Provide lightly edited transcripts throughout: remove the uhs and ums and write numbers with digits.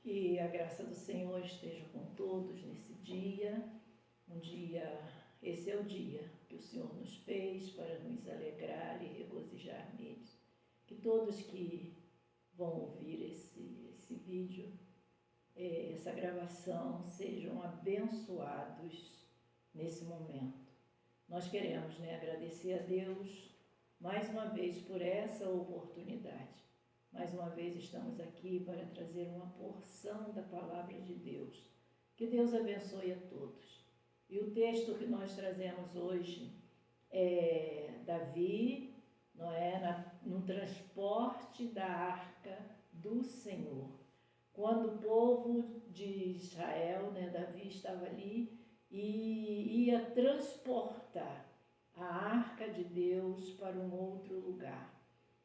Que a graça do Senhor esteja com todos nesse dia. Esse é o dia que o Senhor nos fez para nos alegrar e regozijar neles. Que todos que vão ouvir esse vídeo, essa gravação, sejam abençoados nesse momento. Nós queremos agradecer a Deus mais uma vez por essa oportunidade. Mais uma vez estamos aqui para trazer uma porção da Palavra de Deus. Que Deus abençoe a todos. E o texto que nós trazemos hoje é Davi, no transporte da arca do Senhor. Quando o povo de Israel, Davi estava ali e ia transportar a arca de Deus para um outro lugar,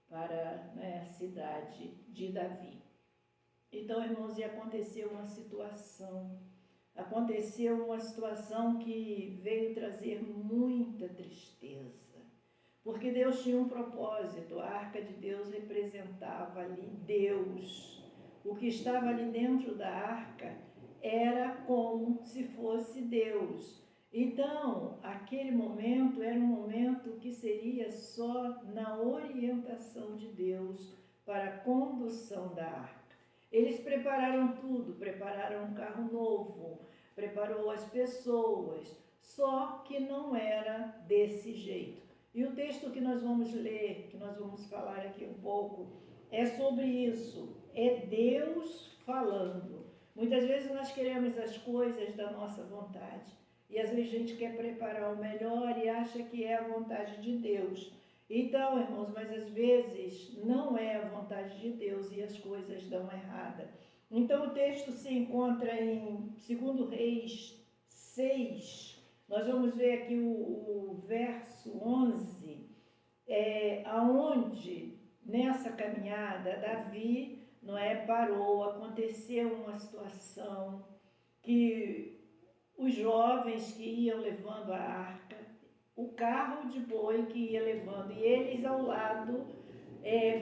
para a cidade de Davi. Então, irmãos, aconteceu uma situação que veio trazer muita tristeza, porque Deus tinha um propósito. A arca de Deus representava ali Deus. O que estava ali dentro da arca era como se fosse Deus. Então, aquele momento era um momento que seria só na orientação de Deus para a condução da arca. Eles prepararam tudo, prepararam um carro novo, preparou as pessoas, só que não era desse jeito. E o texto que nós vamos ler, que nós vamos falar aqui um pouco, é sobre isso. É Deus falando. Muitas vezes nós queremos as coisas da nossa vontade. E às vezes a gente quer preparar o melhor e acha que é a vontade de Deus. Então, irmãos, mas às vezes não é a vontade de Deus e as coisas dão errada. Então o texto se encontra em 2 Reis 6. Nós vamos ver aqui o verso 11, aonde nessa caminhada Davi parou, aconteceu uma situação que os jovens que iam levando a arca, o carro de boi que ia levando e eles ao lado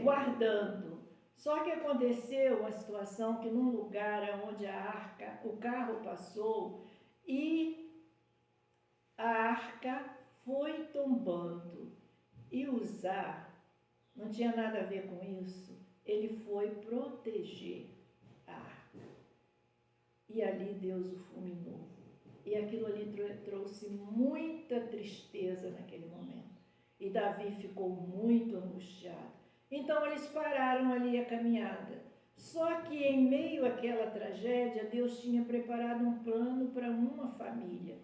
guardando. Só que aconteceu uma situação que num lugar onde a arca, o carro passou e a arca foi tombando. E Uzá não tinha nada a ver com isso. Ele foi proteger a arca. E ali Deus o fulminou. E aquilo ali trouxe muita tristeza naquele momento. E Davi ficou muito angustiado. Então eles pararam ali a caminhada. Só que em meio àquela tragédia, Deus tinha preparado um plano para uma família.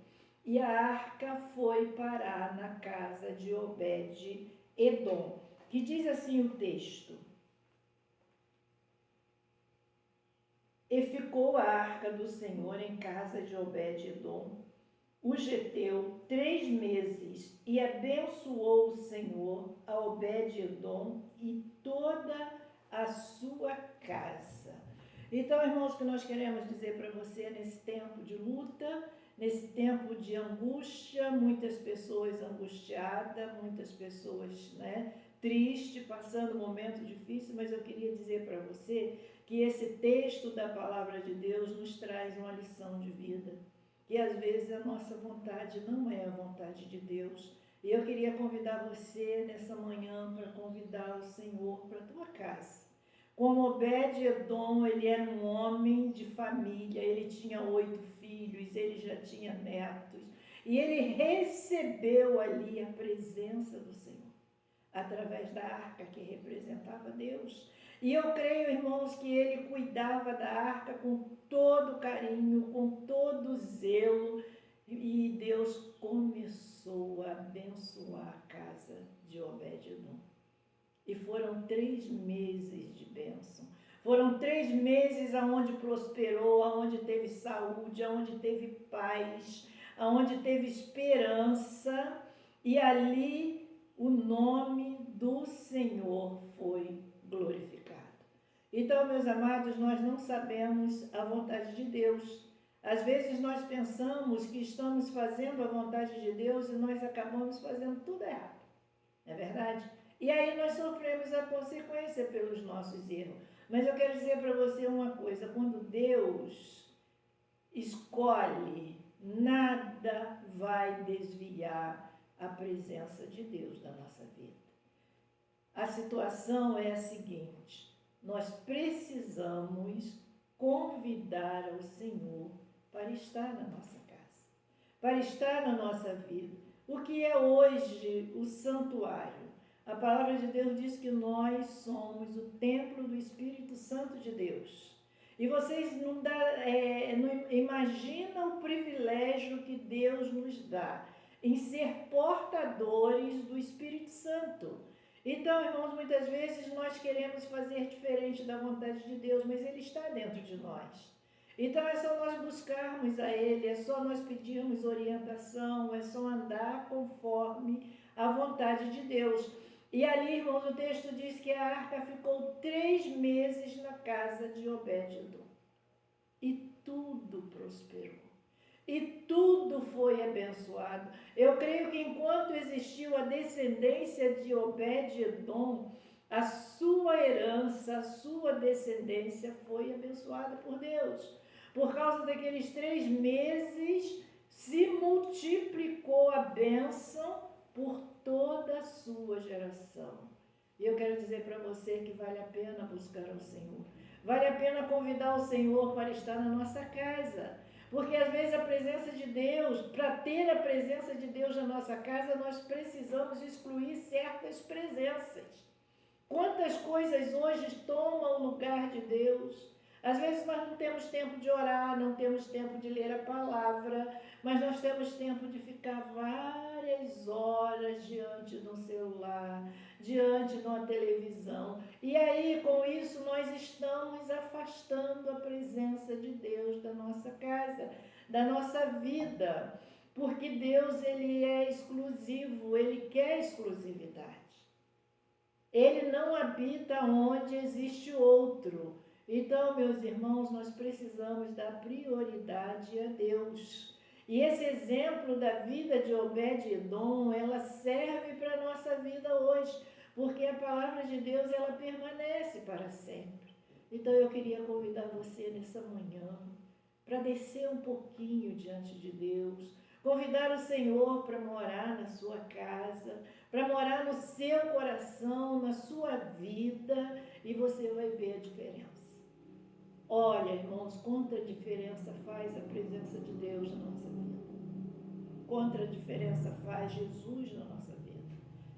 E a arca foi parar na casa de Obed-Edom, que diz assim o texto: E ficou a arca do Senhor em casa de Obed-Edom, o geteu, 3 meses, e abençoou o Senhor a Obed-Edom e toda a sua casa. Então, irmãos, o que nós queremos dizer para você nesse tempo de luta, nesse tempo de angústia, muitas pessoas angustiadas, muitas pessoas tristes, passando um momento difícil, mas eu queria dizer para você que esse texto da Palavra de Deus nos traz uma lição de vida. E às vezes a nossa vontade não é a vontade de Deus. E eu queria convidar você nessa manhã para convidar o Senhor para a tua casa. Como Obed-Edom, ele era um homem de família, ele tinha 8 filhos, ele já tinha netos. E ele recebeu ali a presença do Senhor, através da arca que representava Deus. E eu creio, irmãos, que ele cuidava da arca com todo carinho, com todo zelo, e Deus começou a abençoar a casa de Obed-Edom. E foram 3 meses de bênção. Foram 3 meses aonde prosperou, aonde teve saúde, aonde teve paz, aonde teve esperança, e ali o nome do Senhor foi glorificado. Então, meus amados, nós não sabemos a vontade de Deus. Às vezes nós pensamos que estamos fazendo a vontade de Deus e nós acabamos fazendo tudo errado. Não é verdade? E aí nós sofremos a consequência pelos nossos erros. Mas eu quero dizer para você uma coisa: quando Deus escolhe, nada vai desviar a presença de Deus da nossa vida. A situação é a seguinte: nós precisamos convidar o Senhor para estar na nossa casa, para estar na nossa vida. O que é hoje o santuário? A palavra de Deus diz que nós somos o templo do Espírito Santo de Deus. E vocês não imaginam o privilégio que Deus nos dá em ser portadores do Espírito Santo. Então, irmãos, muitas vezes nós queremos fazer diferente da vontade de Deus, mas Ele está dentro de nós. Então é só nós buscarmos a Ele, é só nós pedirmos orientação, é só andar conforme a vontade de Deus. E ali, irmãos, o texto diz que a arca ficou 3 meses na casa de Obed-edom. E tudo prosperou. E tudo foi abençoado. Eu creio que enquanto existiu a descendência de Obed-edom, a sua herança, a sua descendência foi abençoada por Deus. Por causa daqueles 3 meses, se multiplicou a bênção por toda a sua geração. E eu quero dizer para você que vale a pena buscar o Senhor. Vale a pena convidar o Senhor para estar na nossa casa. Porque às vezes a presença de Deus, para ter a presença de Deus na nossa casa, nós precisamos excluir certas presenças. Quantas coisas hoje tomam o lugar de Deus? Às vezes nós não temos tempo de orar, não temos tempo de ler a palavra, mas nós temos tempo de ficar várias horas diante de um celular, diante de uma televisão. E aí, com isso, nós estamos afastando a presença de Deus da nossa casa, da nossa vida. Porque Deus, Ele é exclusivo, Ele quer exclusividade. Ele não habita onde existe outro. Então, meus irmãos, nós precisamos dar prioridade a Deus. E esse exemplo da vida de Obed-edom, ela serve para a nossa vida hoje, porque a palavra de Deus, ela permanece para sempre. Então, eu queria convidar você nessa manhã para descer um pouquinho diante de Deus, convidar o Senhor para morar na sua casa, para morar no seu coração, na sua vida, e você vai ver a diferença. Olha, irmãos, quanta diferença faz a presença de Deus na nossa vida. Quanta diferença faz Jesus na nossa vida.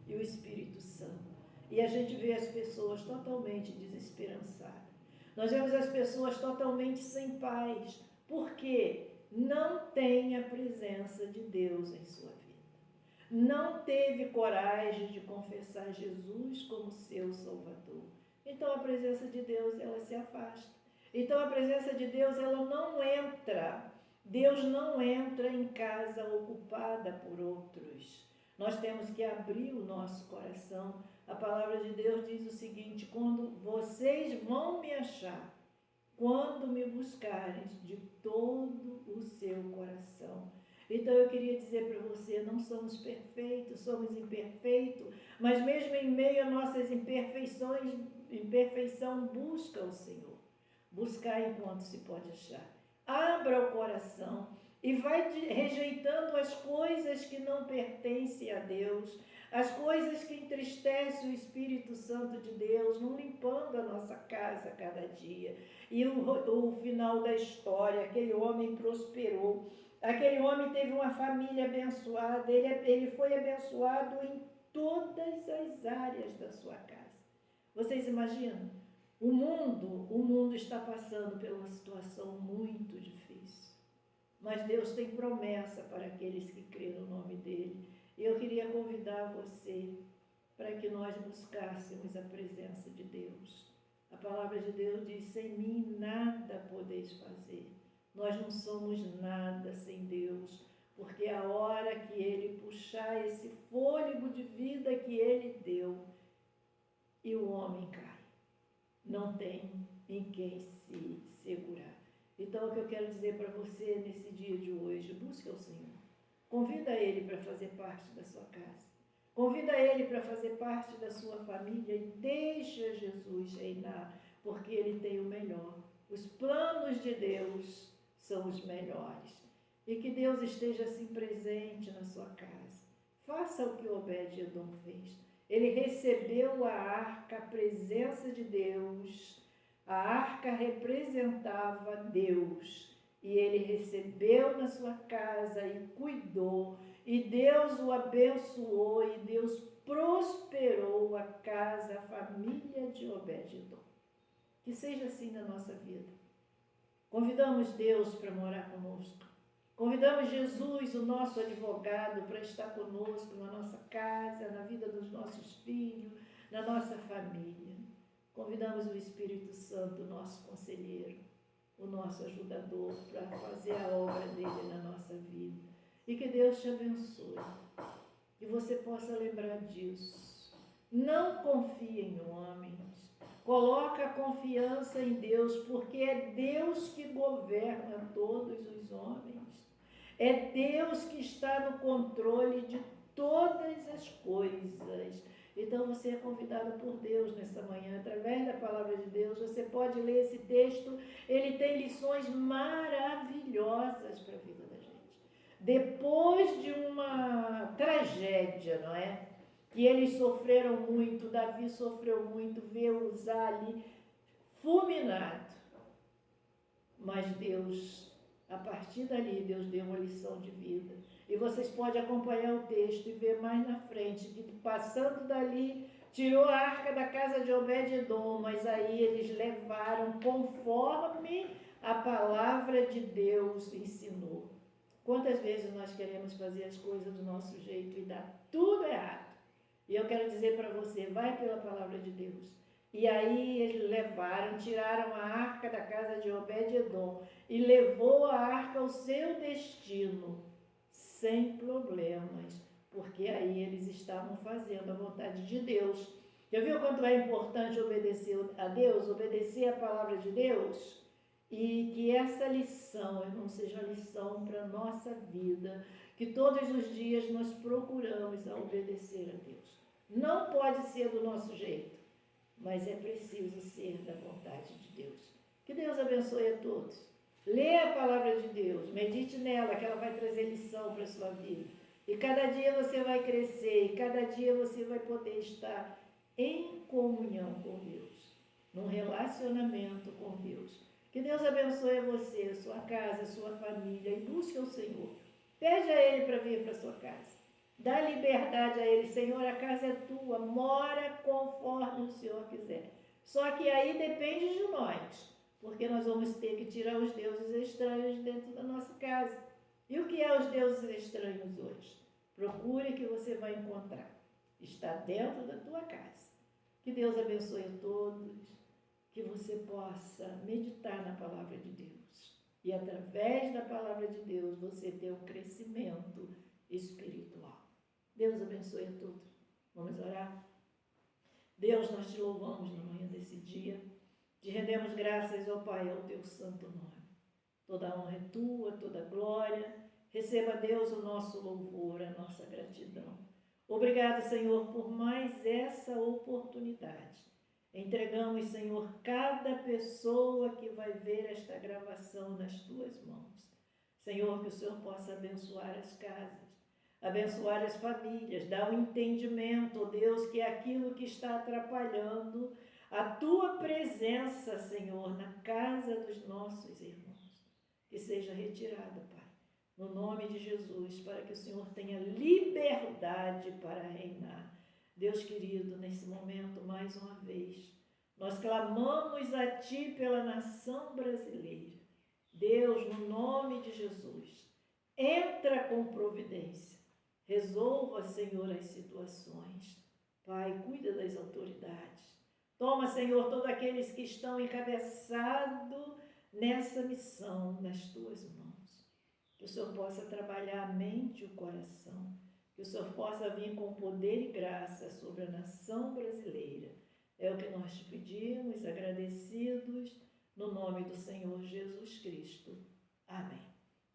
E o Espírito Santo. E a gente vê as pessoas totalmente desesperançadas. Nós vemos as pessoas totalmente sem paz. Por quê? Não tem a presença de Deus em sua vida. Não teve coragem de confessar Jesus como seu Salvador. Então a presença de Deus, ela se afasta. Então a presença de Deus, ela não entra. Deus não entra em casa ocupada por outros. Nós temos que abrir o nosso coração. A palavra de Deus diz o seguinte: quando vocês vão me achar, quando me buscarem de todo o seu coração. Então eu queria dizer para você, não somos perfeitos, somos imperfeitos, mas mesmo em meio a nossas imperfeição, busca o Senhor. Buscar enquanto se pode achar. Abra o coração e vai rejeitando as coisas que não pertencem a Deus, as coisas que entristecem o Espírito Santo de Deus, não limpando a nossa casa a cada dia. E o final da história, aquele homem prosperou, aquele homem teve uma família abençoada, ele foi abençoado em todas as áreas da sua casa. Vocês imaginam? O mundo está passando por uma situação muito difícil. Mas Deus tem promessa para aqueles que crêem no nome dEle. E eu queria convidar você para que nós buscássemos a presença de Deus. A palavra de Deus diz: sem mim nada podeis fazer. Nós não somos nada sem Deus, porque a hora que Ele puxar esse fôlego de vida que Ele deu, e o homem cai. Não tem em quem se segurar. Então, o que eu quero dizer para você nesse dia de hoje: busque o Senhor. Convida Ele para fazer parte da sua casa. Convida Ele para fazer parte da sua família e deixa Jesus reinar. porque Ele tem o melhor. Os planos de Deus são os melhores. E que Deus esteja assim presente na sua casa. Faça o que Obed-Edom fez. Ele recebeu a arca, a presença de Deus. A arca representava Deus. E ele recebeu na sua casa e cuidou. E Deus o abençoou e Deus prosperou a casa, a família de Obed-Edom. Que seja assim na nossa vida. Convidamos Deus para morar conosco. Convidamos Jesus, o nosso advogado, para estar conosco na nossa casa, na vida dos nossos filhos, na nossa família. Convidamos o Espírito Santo, nosso conselheiro, o nosso ajudador, para fazer a obra dele na nossa vida. E que Deus te abençoe. Que você possa lembrar disso. Não confie em homens. Coloca a confiança em Deus, porque é Deus que governa todos os homens. É Deus que está no controle de todas as coisas. Então você é convidado por Deus nessa manhã, através da palavra de Deus. Você pode ler esse texto, ele tem lições maravilhosas para a vida da gente. Depois de uma tragédia, não é? Que eles sofreram muito, Davi sofreu muito, vê Uzá ali fulminado. Mas Deus, a partir dali, Deus deu uma lição de vida. E vocês podem acompanhar o texto e ver mais na frente, que passando dali, tirou a arca da casa de Obed-Edom, mas aí eles levaram conforme a palavra de Deus ensinou. Quantas vezes nós queremos fazer as coisas do nosso jeito e dá tudo errado? E eu quero dizer para você, vai pela palavra de Deus. E aí eles levaram, tiraram a arca da casa de Obed-Edom e levou a arca ao seu destino, sem problemas, porque aí eles estavam fazendo a vontade de Deus. Já viu quanto é importante obedecer a Deus, obedecer a palavra de Deus? E que essa lição não seja lição para a nossa vida, que todos os dias nós procuramos a obedecer a Deus. Não pode ser do nosso jeito, mas é preciso ser da vontade de Deus. Que Deus abençoe a todos. Lê a palavra de Deus, medite nela, que ela vai trazer lição para a sua vida. E cada dia você vai crescer, e cada dia você vai poder estar em comunhão com Deus, num relacionamento com Deus. Que Deus abençoe a você, a sua casa, a sua família, e busque o Senhor. Pede a Ele para vir para a sua casa. Dá liberdade a Ele. Senhor, a casa é tua, mora conforme o Senhor quiser. Só que aí depende de nós, porque nós vamos ter que tirar os deuses estranhos dentro da nossa casa. E o que é os deuses estranhos hoje? Procure que você vai encontrar. Está dentro da tua casa. Que Deus abençoe a todos, que você possa meditar na palavra de Deus. E através da palavra de Deus você ter um crescimento espiritual. Deus abençoe a todos. Vamos orar? Deus, nós te louvamos na manhã desse dia. Te rendemos graças, ó Pai, ao teu santo nome. Toda a honra é tua, toda a glória. Receba, Deus, o nosso louvor, a nossa gratidão. Obrigado, Senhor, por mais essa oportunidade. Entregamos, Senhor, cada pessoa que vai ver esta gravação nas tuas mãos. Senhor, que o Senhor possa abençoar as casas, abençoar as famílias, dar um entendimento, ó Deus, que é aquilo que está atrapalhando a tua presença, Senhor, na casa dos nossos irmãos, que seja retirada, Pai, no nome de Jesus, para que o Senhor tenha liberdade para reinar. Deus querido, nesse momento, mais uma vez, nós clamamos a Ti pela nação brasileira. Deus, no nome de Jesus, entra com providência, resolva, Senhor, as situações. Pai, cuida das autoridades. Toma, Senhor, todos aqueles que estão encabeçados nessa missão nas Tuas mãos. Que o Senhor possa trabalhar a mente e o coração. Que o Senhor possa vir com poder e graça sobre a nação brasileira. É o que nós te pedimos, agradecidos, no nome do Senhor Jesus Cristo. Amém.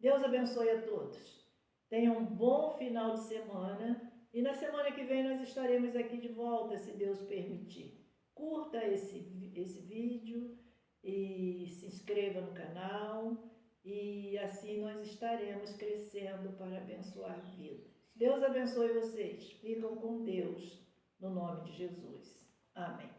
Deus abençoe a todos. Tenham um bom final de semana. E na semana que vem nós estaremos aqui de volta, se Deus permitir. curta esse vídeo e se inscreva no canal e assim nós estaremos crescendo para abençoar vidas. Deus abençoe vocês. Ficam com Deus, no nome de Jesus. Amém.